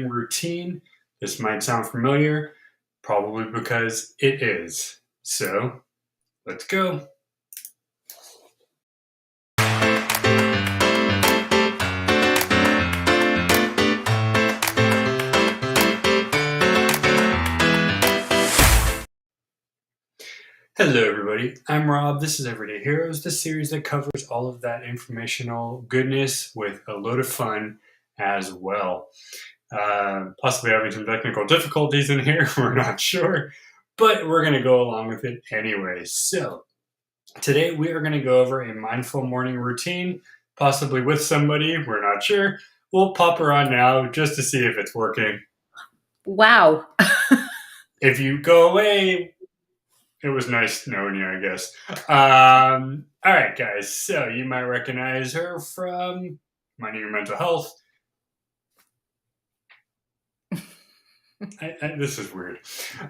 routine. This might sound familiar, probably because it is. So let's go. Hello, everybody. I'm Rob. This is Everyday Heroes, the series that covers all of that informational goodness with a load of fun as well. Possibly having some technical difficulties in here, we're not sure, but we're going to go along with it anyway. So, today we are going to go over a mindful morning routine, possibly with somebody, we're not sure. We'll pop her on now just to see if it's working. Wow. If you go away, it was nice knowing you, I guess. All right, guys. So you might recognize her from Minding Your Mental Health. This is weird.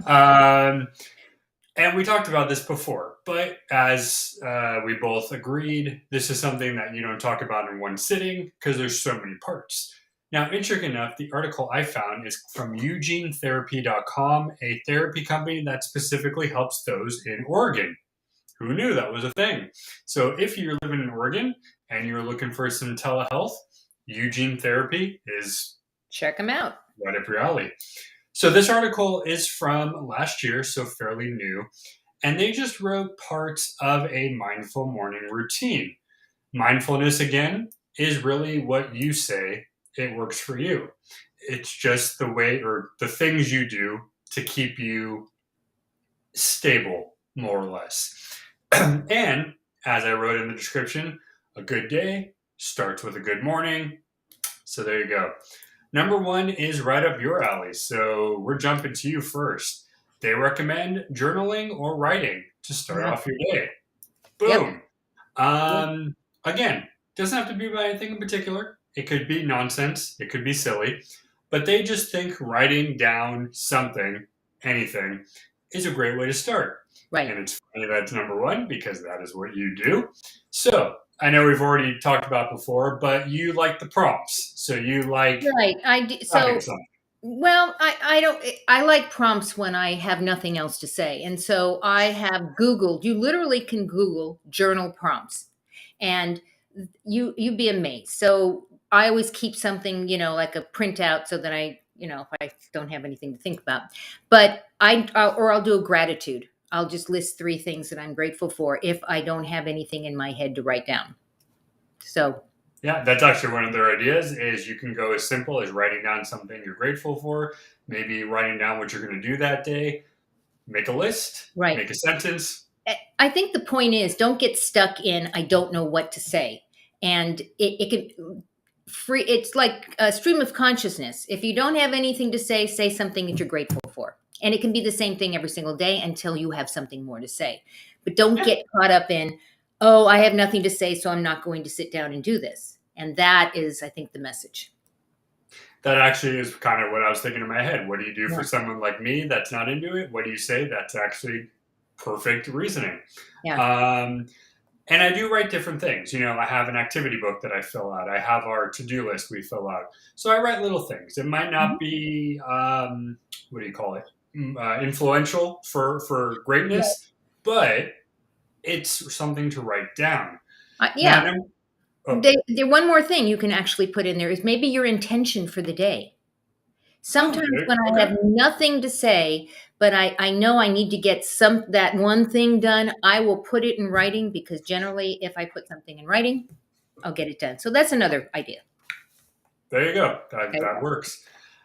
And we talked about this before, but as we both agreed, this is something that you don't talk about in one sitting because there's so many parts. Now, interesting enough, the article I found is from EugeneTherapy.com, a therapy company that specifically helps those in Oregon. Who knew that was a thing? So if you're living in Oregon and you're looking for some telehealth, Eugene Therapy is Check them out. right up your alley. So this article is from last year, so fairly new, and they just wrote parts of a mindful morning routine. Mindfulness, again, is really what you say it works for you. It's just the way or the things you do to keep you stable, more or less. And as I wrote in the description, a good day starts with a good morning. So there you go. Number one is right up your alley. So we're jumping to you first. They recommend journaling or writing to start off your day. Boom. Yep. Again, doesn't have to be about anything in particular. It could be nonsense. It could be silly. But they just think writing down something, anything, is a great way to start. Right. And it's funny that's number one because that is what you do. So I know we've already talked about before, but you like the prompts. So you like Right. I do. So, something. well, I don't, I like prompts when I have nothing else to say. And so I have Googled, you literally can Google journal prompts and you'd be amazed. So I always keep something, like a printout so that if I don't have anything to think about, but I'll do a gratitude. I'll just list 3 things that I'm grateful for if I don't have anything in my head to write down. So Yeah, that's actually one of their ideas is you can go as simple as writing down something you're grateful for, maybe writing down what you're going to do that day, make a list, right. make a sentence. I think the point is don't get stuck in I don't know what to say. And it can it's like a stream of consciousness. If you don't have anything to say something that you're grateful for. And it can be the same thing every single day until you have something more to say. But don't get caught up in, oh, I have nothing to say, so I'm not going to sit down and do this. And that is, I think, the message. That actually is kind of what I was thinking in my head. What do you do for someone like me that's not into it? What do you say? That's actually perfect reasoning. Yeah. And I do write different things. I have an activity book that I fill out. I have our to-do list we fill out. So I write little things. It might not be, what do you call it? Influential for greatness, but it's something to write down. Yeah. Now, One more thing you can actually put in there is maybe your intention for the day. Sometimes when I have nothing to say, but I know I need to get that one thing done, I will put it in writing because generally if I put something in writing, I'll get it done. So that's another idea. There you go. That works.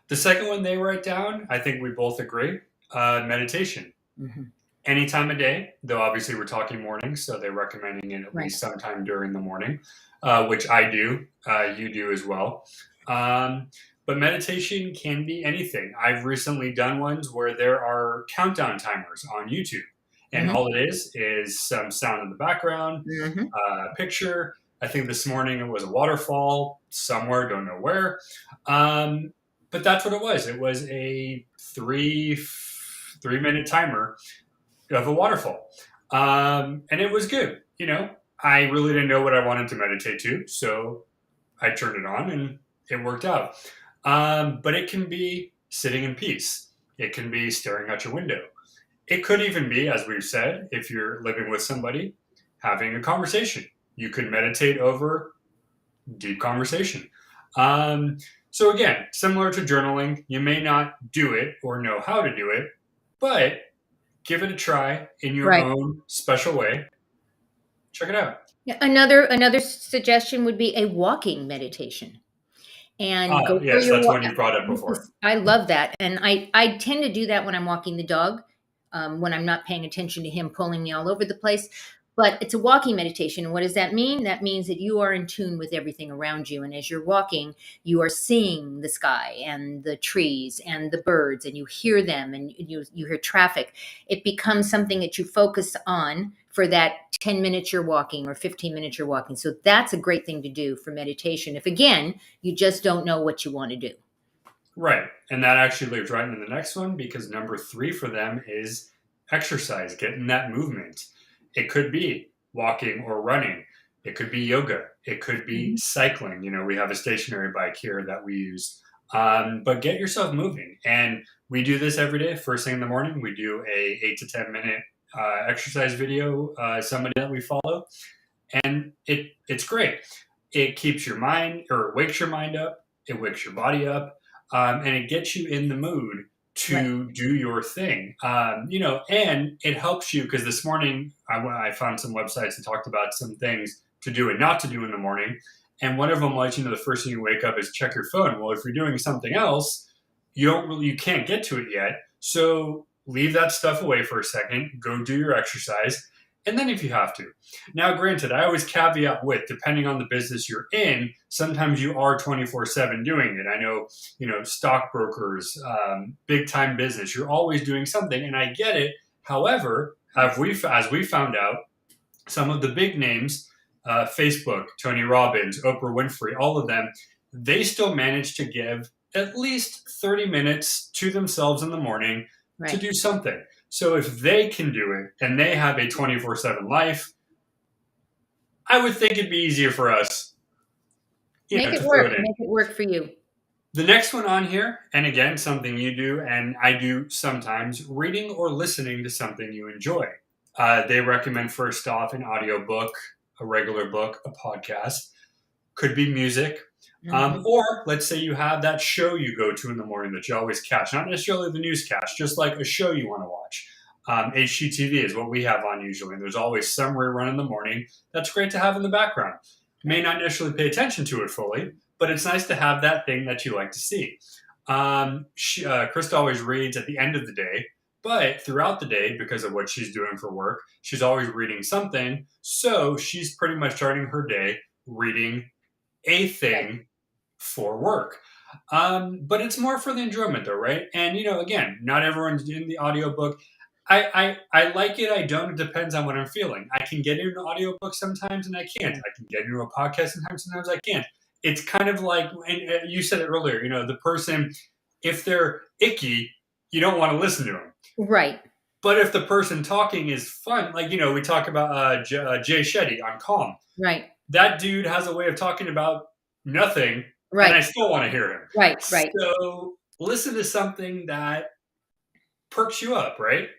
The second one they write down, I think we both agree, meditation. Mm-hmm. Any time of day, though obviously we're talking mornings, so they're recommending it at least sometime during the morning, which I do. You do as well. But meditation can be anything. I've recently done ones where there are countdown timers on YouTube. And all it is some sound in the background, picture. I think this morning it was a waterfall somewhere, don't know where. But that's what it was. It was a three-minute timer of a waterfall. And it was good. I really didn't know what I wanted to meditate to, so I turned it on and it worked out. But it can be sitting in peace. It can be staring out your window. It could even be, as we've said, if you're living with somebody, having a conversation. You could meditate over deep conversation. Um, so, again, similar to journaling, you may not do it or know how to do it, but give it a try in your Right. own special way. Check it out. Yeah, another suggestion would be a walking meditation. And go for Yes, your that's walk. one you brought up before. I love that, and I tend to do that when I'm walking the dog, when I'm not paying attention to him pulling me all over the place. But it's a walking meditation. And what does that mean? That means that you are in tune with everything around you, and as you're walking, you are seeing the sky and the trees and the birds, and you hear them, and you hear traffic. It becomes something that you focus on for that 10 minutes you're walking or 15 minutes you're walking. So that's a great thing to do for meditation. If again, you just don't know what you want to do. Right. And that actually leads right into the next one because number 3 for them is exercise, getting that movement. It could be walking or running. It could be yoga. It could be cycling. You know, we have a stationary bike here that we use. But get yourself moving. And we do this every day. First thing in the morning, we do a 8 to 10 minute exercise video, somebody that we follow. And it's great. It keeps your mind or wakes your mind up. It wakes your body up. And it gets you in the mood to do your thing. You know, and it helps you because this morning I found some websites that talked about some things to do and not to do in the morning. And one of them was, you know, the first thing you wake up is check your phone. Well, if you're doing something else, you can't get to it yet. So leave that stuff away for a second, go do your exercise, and then if you have to. Now, granted, I always caveat with, depending on the business you're in, sometimes you are 24/7 doing it. I know, you know, stockbrokers, big time business, you're always doing something, and I get it. However, as we found out, some of the big names, Facebook, Tony Robbins, Oprah Winfrey, all of them, they still manage to give at least 30 minutes to themselves in the morning to do something. So if they can do it and they have a 24/7 life, I would think it'd be easier for us, Make to it throw work. it in. Make it work for you. The next one on here, and again, something you do and I do sometimes, reading or listening to something you enjoy. They recommend first off an audiobook, a regular book, a podcast. Could be music. Or let's say you have that show you go to in the morning that you always catch, not necessarily the newscast, just like a show you want to watch. HGTV is what we have on usually, and there's always some rerun in the morning. That's great to have in the background. May not necessarily pay attention to it fully, but it's nice to have that thing that you like to see. Krista always reads at the end of the day, but throughout the day, because of what she's doing for work, she's always reading something. So she's pretty much starting her day reading a thing for work. But it's more for the enjoyment though, right? And you know, again, not everyone's doing the audiobook. I like it, I don't. It depends on what I'm feeling. I can get into an audiobook sometimes and I can't. I can get into a podcast sometimes I can't. It's kind of like, and you said it earlier, you know, the person, if they're icky, you don't want to listen to them. Right. But if the person talking is fun, like, you know, we talk about Jay Shetty on Calm. Right. That dude has a way of talking about nothing, Right. and I still want to hear him. Right. So listen to something that perks you up, right?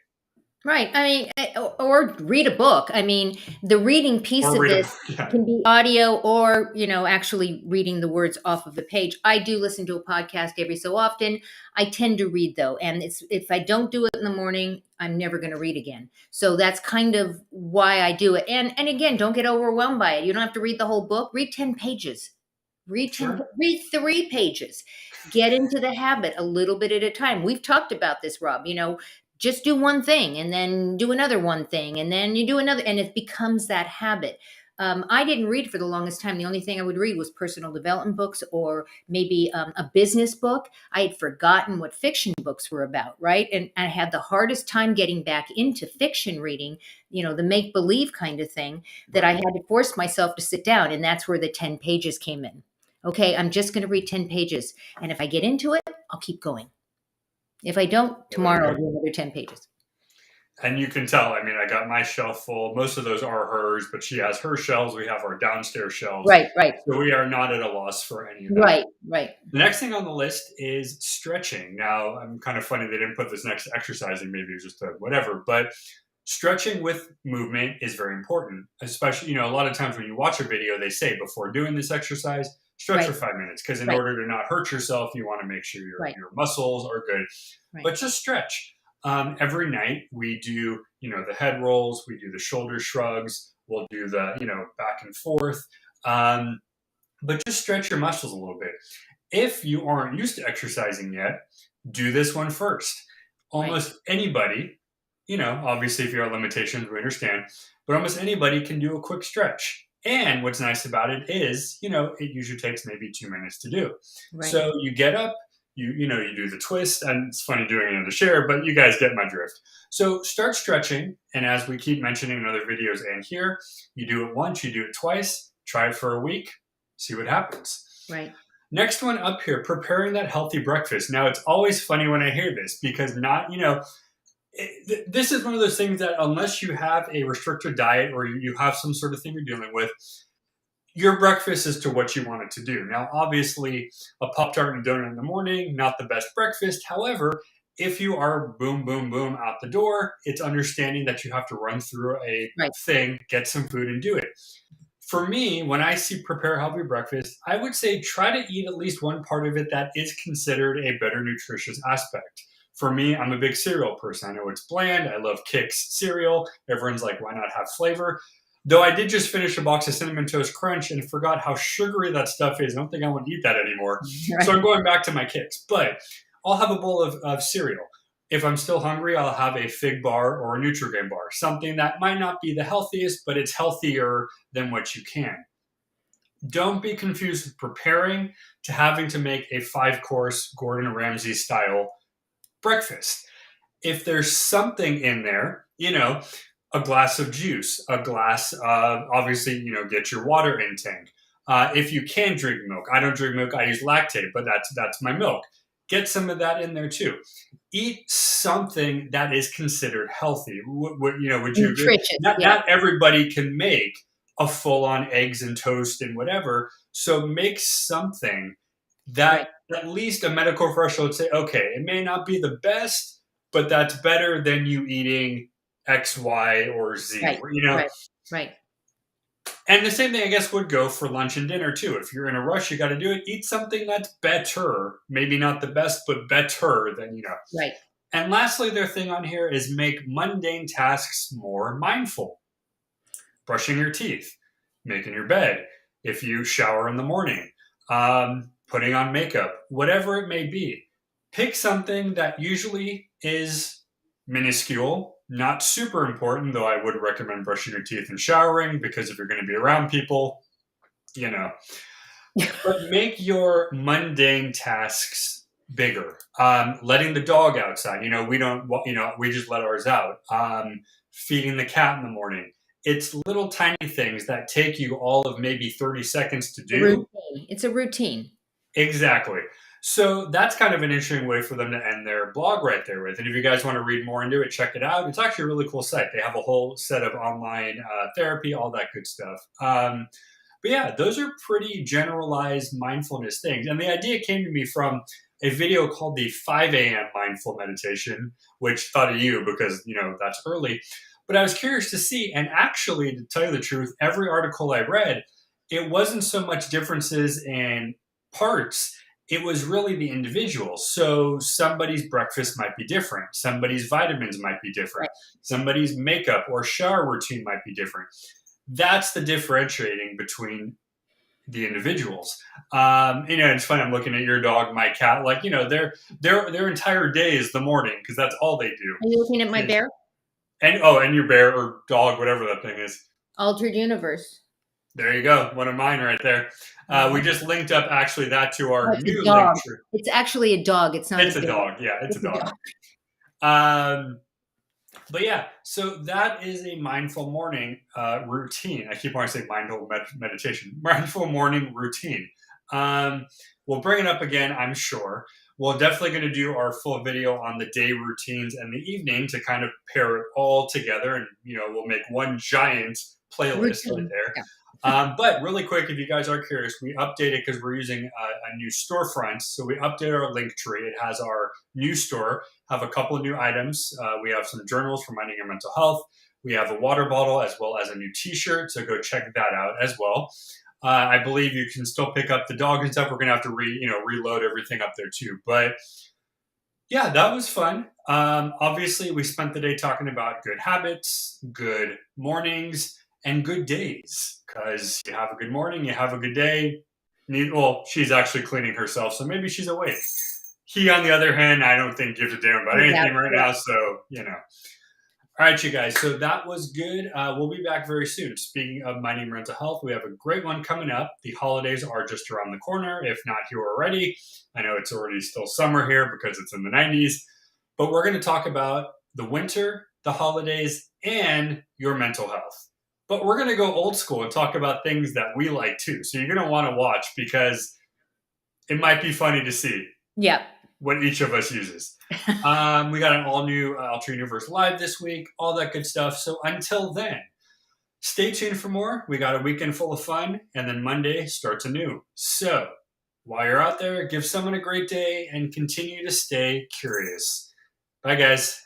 Right. I mean, or read a book. I mean, the reading piece of this can be audio or, you know, actually reading the words off of the page. I do listen to a podcast every so often. I tend to read though. And if I don't do it in the morning, I'm never going to read again. So that's kind of why I do it. And again, don't get overwhelmed by it. You don't have to read the whole book. Read 10 pages. Read 3 pages. Get into the habit a little bit at a time. We've talked about this, Rob, you know, just do one thing and then do another one thing and then you do another, and it becomes that habit. I didn't read for the longest time. The only thing I would read was personal development books or maybe a business book. I had forgotten what fiction books were about, right? And I had the hardest time getting back into fiction reading, you know, the make-believe kind of thing, that I had to force myself to sit down, and that's where the 10 pages came in. Okay, I'm just going to read 10 pages, and if I get into it, I'll keep going. If I don't, tomorrow I'll do another 10 pages. And you can tell, I mean, I got my shelf full. Most of those are hers, but she has her shelves. We have our downstairs shelves. Right, right, So we are not at a loss for any of that. right, right. The next thing on the list is stretching. Now, I'm kind of funny they didn't put this next to exercising. Maybe it was just a whatever. But stretching with movement is very important, especially, you know, a lot of times when you watch a video, they say before doing this exercise, stretch for Right, 5 minutes. Because in right, order to not hurt yourself, you want to make sure right, your muscles are good. right, But just stretch. Every night we do, you know, the head rolls, we do the shoulder shrugs, we'll do the, you know, back and forth. But just stretch your muscles a little bit. If you aren't used to exercising yet, do this one first. right, Almost anybody, you know, obviously if you have limitations, we understand, but almost anybody can do a quick stretch. And what's nice about it is, you know, it usually takes maybe 2 minutes to do. right. So you get up, you know, you do the twist, and it's funny doing it in the chair, but you guys get my drift. So start stretching, and as we keep mentioning in other videos and here, you do it once, you do it twice, try it for a week, see what happens. Right. Next one up here, preparing that healthy breakfast. Now, it's always funny when I hear this because this is one of those things that unless you have a restricted diet or you have some sort of thing you're dealing with, your breakfast is to what you want it to do. Now, obviously, a Pop-Tart and a donut in the morning, not the best breakfast. However, if you are boom, boom, boom out the door, it's understanding that you have to run through a Right. thing, get some food, and do it. For me, when I see prepare healthy breakfast, I would say try to eat at least one part of it that is considered a better nutritious aspect. For me, I'm a big cereal person. I know it's bland. I love Kix cereal. Everyone's like, why not have flavor? Though I did just finish a box of Cinnamon Toast Crunch and forgot how sugary that stuff is. I don't think I want to eat that anymore. Right. So I'm going back to my Kix. But I'll have a bowl of cereal. If I'm still hungry, I'll have a Fig bar or a Nutrigrain bar, something that might not be the healthiest, but it's healthier than what you can. Don't be confused with preparing to having to make a 5-course Gordon Ramsay style breakfast. If there's something in there, you know, a glass of juice, a glass of, obviously, you know, get your water intake. If you can drink milk, I don't drink milk, I use lactate, but that's my milk. Get some of that in there too. Eat something that is considered healthy. Would you agree? Nutritious. Not everybody can make a full-on eggs and toast and whatever. So make something that at least a medical professional would say, okay, it may not be the best, but that's better than you eating X, Y, or Z. Right. You know? Right. And the same thing, I guess, would go for lunch and dinner, too. If you're in a rush, you got to do it. Eat something that's better. Maybe not the best, but better than, you know. Right. And lastly, their thing on here is make mundane tasks more mindful. Brushing your teeth, making your bed, if you shower in the morning, putting on makeup, whatever it may be. Pick something that usually is minuscule, not super important, though I would recommend brushing your teeth and showering because if you're going to be around people, you know. But make your mundane tasks bigger. Letting the dog outside. You know, we just let ours out. Feeding the cat in the morning. It's little tiny things that take you all of maybe 30 seconds to do. Routine. It's a routine. Exactly. So that's kind of an interesting way for them to end their blog right there with. And if you guys want to read more into it, check it out. It's actually a really cool site. They have a whole set of online therapy, all that good stuff. But yeah, those are pretty generalized mindfulness things. And the idea came to me from a video called the 5 a.m. Mindful Meditation, which thought of you because, you know, that's early. But I was curious to see, and actually, to tell you the truth, every article I read, it wasn't so much differences in parts. It was really the individuals. So somebody's breakfast might be different. Somebody's vitamins might be different. Somebody's makeup or shower routine might be different. That's the differentiating between the individuals. You know, it's funny. I'm looking at your dog, my cat. Like, you know, their entire day is the morning because that's all they do. Are you looking at my bear? And your bear or dog, whatever that thing is. Altered Universe. There you go. One of mine right there. We just linked up actually that to our new dog. link tree. It's actually a dog. It's not. It's a dog. Yeah, it's a dog. But yeah, so that is a mindful morning routine. I keep wanting to say mindful meditation. Mindful morning routine. We'll bring it up again, I'm sure. We're definitely going to do our full video on the day routines and the evening to kind of pair it all together. And, we'll make one giant playlist right Routine. there. Yeah. But really quick, if you guys are curious, we updated because we're using a new storefront. So we updated our link tree. It has our new store, have a couple of new items. We have some journals for minding your mental health. We have a water bottle as well as a new t-shirt. So go check that out as well. I believe you can still pick up the dog and stuff. We're going to have to reload everything up there too. But yeah, that was fun. Obviously, we spent the day talking about good habits, good mornings, and good days. Because you have a good morning, you have a good day. Well, she's actually cleaning herself, so maybe she's awake. He, on the other hand, I don't think gives a damn about anything right now. So, All right, you guys. So that was good. We'll be back very soon. Speaking of minding mental health, we have a great one coming up. The holidays are just around the corner, if not here already. I know it's already still summer here because it's in the 90s. But we're going to talk about the winter, the holidays, and your mental health. But we're going to go old school and talk about things that we like too. So you're going to want to watch because it might be funny to see. Yeah. What each of us uses. We got an all new Ultra Universe Live this week, all that good stuff. So until then, stay tuned for more. We got a weekend full of fun, and then Monday starts anew. So while you're out there, give someone a great day and continue to stay curious. Bye, guys.